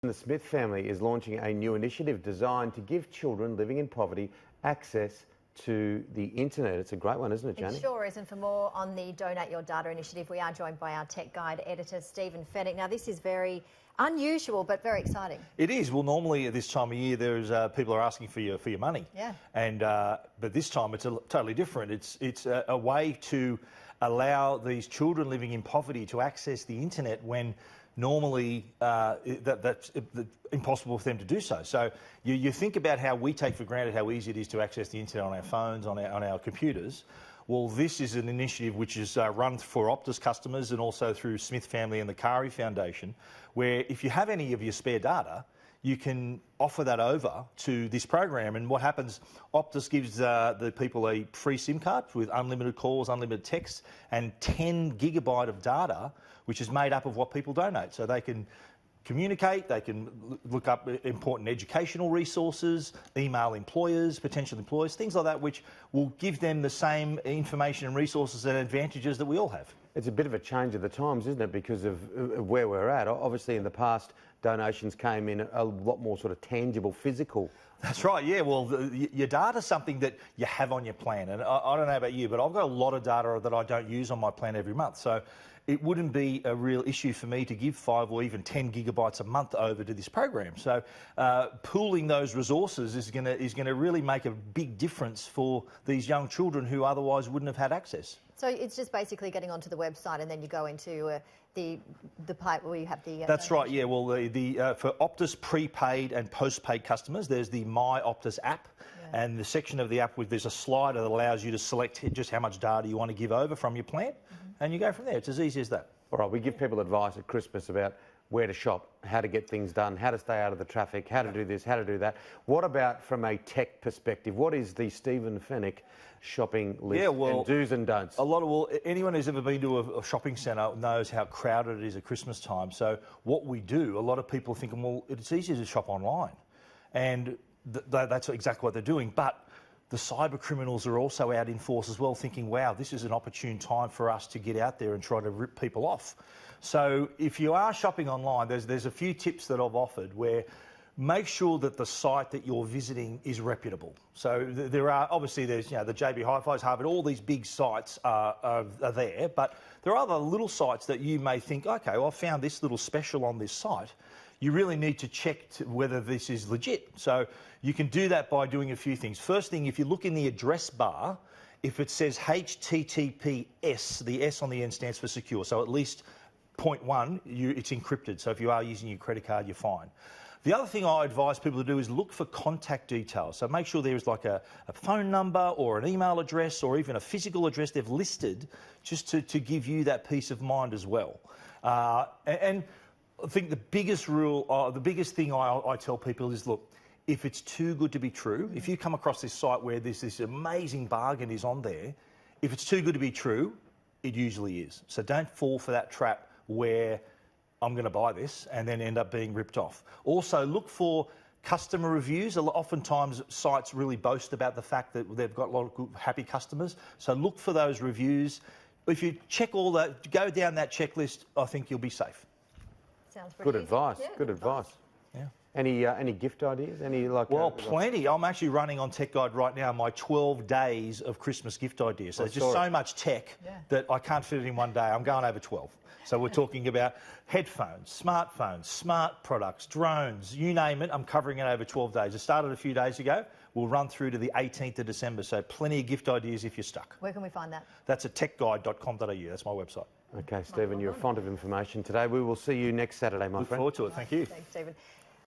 The Smith family is launching a new initiative designed to give children living in poverty access to the internet. It's a great one, isn't it, Janie? It sure is. And for more on the Donate Your Data initiative, we are joined by our Tech Guide editor, Stephen Fenech. Now, this is very unusual, but very exciting. It is. Well, normally at this time of year, there's people are asking for your money. Yeah. And but this time it's totally different. It's a way to allow these children living in poverty to access the internet when normally that's impossible for them to do so. So you think about how we take for granted how easy it is to access the internet on our phones, on our computers. Well, this is an initiative which is run for Optus customers and also through Smith Family and the Kari Foundation, where if you have any of your spare data, you can offer that over to this program. And what happens, Optus gives the people a free SIM card with unlimited calls, unlimited texts, and 10 gigabyte of data, which is made up of what people donate. So they can communicate, they can look up important educational resources, email employers, potential employers, things like that, which will give them the same information and resources and advantages that we all have. It's a bit of a change of the times, isn't it, because of where we're at. Obviously, in the past, donations came in a lot more sort of tangible, physical. That's right, yeah. Well, your data's something that you have on your plan. And I don't know about you, but I've got a lot of data that I don't use on my plan every month. So it wouldn't be a real issue for me to give 5 or even 10 gigabytes a month over to this program. So pooling those resources is going to really make a big difference for these young children who otherwise wouldn't have had access. So it's just basically getting onto the website and then you go into the part where you have the... That's right, yeah. Well, for Optus prepaid and postpaid customers, there's the My Optus app. Yeah. And the section of the app where there's a slider that allows you to select just how much data you want to give over from your plan. And you go from there. It's as easy as that. All right, we give people advice at Christmas about where to shop, how to get things done, how to stay out of the traffic, how to do this, how to do that. What about from a tech perspective? What is the Stephen Fenech shopping list and do's and don'ts? Anyone who's ever been to a shopping centre knows how crowded it is at Christmas time. So what we do, a lot of people are thinking, well, it's easier to shop online. And that's exactly what they're doing. But the cyber criminals are also out in force as well, thinking, wow, this is an opportune time for us to get out there and try to rip people off. So if you are shopping online, there's a few tips that I've offered where make sure that the site that you're visiting is reputable. So there are, obviously there's, the JB Hi-Fi's, Harvard, all these big sites are there, but there are other little sites that you may think, okay, well, I found this little special on this site. You really need to check whether this is legit. So you can do that by doing a few things. First thing, if you look in the address bar, if it says HTTPS, the S on the end stands for secure, so at least point 1, it's encrypted. So if you are using your credit card, you're fine. The other thing I advise people to do is look for contact details. So make sure there's like a phone number or an email address or even a physical address they've listed just to give you that peace of mind as well. And I think the biggest rule, the biggest thing I tell people is, look, if it's too good to be true, if you come across this site where this amazing bargain is on there, if it's too good to be true, it usually is. So don't fall for that trap where I'm going to buy this and then end up being ripped off. Also, look for customer reviews. Oftentimes, sites really boast about the fact that they've got a lot of good, happy customers. So look for those reviews. If you check all that, go down that checklist, I think you'll be safe. Sounds pretty good easy. advice. Yeah, good advice. Yeah. Any gift ideas? Well, plenty. I'm actually running on Tech Guide right now my 12 days of Christmas gift ideas. So there's just so much tech that I can't fit it in one day. I'm going over 12. So we're talking about headphones, smartphones, smart products, drones, you name it. I'm covering it over 12 days. It started a few days ago. We'll run through to the 18th of December. So plenty of gift ideas if you're stuck. Where can we find that? That's at techguide.com.au. That's my website. Okay, Stephen, you're a font of information today. We will see you next Saturday, my friend. Look forward to it. Thank you. Thanks, Stephen.